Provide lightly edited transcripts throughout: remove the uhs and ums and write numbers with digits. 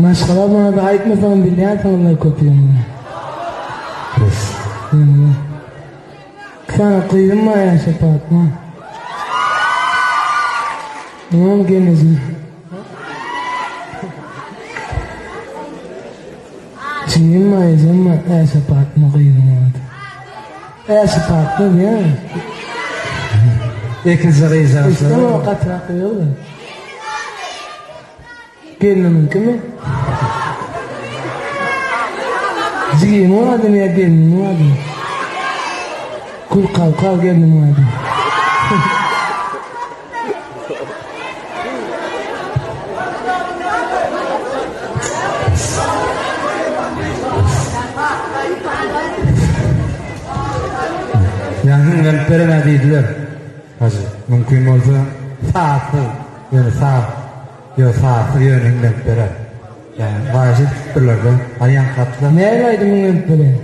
Maşkala bana da aytmasan bilýän taňlar köpüýüm. Sana kıydınma ya Şefatma. Tamam gelmesin. Çiğinma ya Şefatma kıydınma. Ya Şefatma ya. İkinci reyza. İşte o katrak yolu. Gelmemin kimi? Zigim o adım ya gelmemin o adım. Kul kav geldim o adım. Yangın gönütlere deydiler. Hacı, mümkün olsa saatli, yani saatli yönün gönütlere. Yani vacip tutturlardı, ayyan katla. Ne aylaydı mı gönütlere?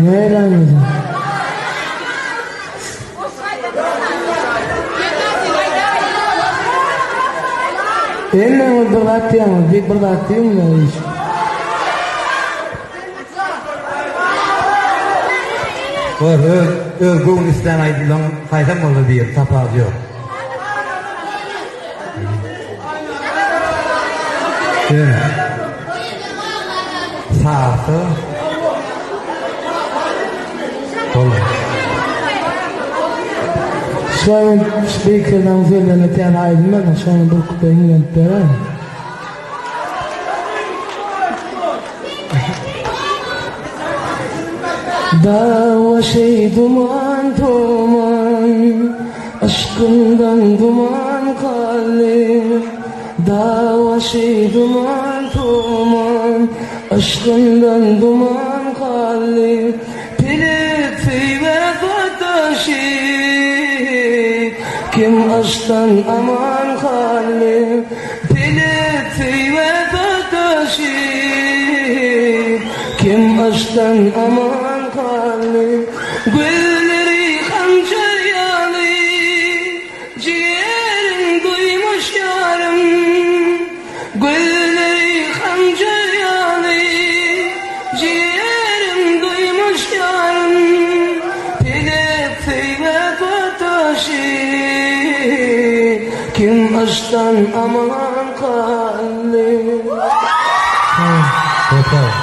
Ne aylaydı? Eline bırdattıyım, bir bırdattıyım da hiç. Örgün İslam aydılan faydam oldu diye tapaz yok. Saatı olur. Şu an speaker'dan üzerlerine tane aydınlar da şu an bu kupayı yönettiler. Dava şey duman duman, aşkından duman kalır. Dava şey duman duman, aşkından duman kalır. Pilifi ve kardeşi, kim aşktan aman kalır. Pilifi ve kardeşi, kim aşktan aman kalır. Gülleri hançer yalı, ciğerim duymuş yarım. Gülleri hançer yalı, ciğerim duymuş yarım. Pilefi ve kardeşi, kim aşktan aman kalır. Yeter.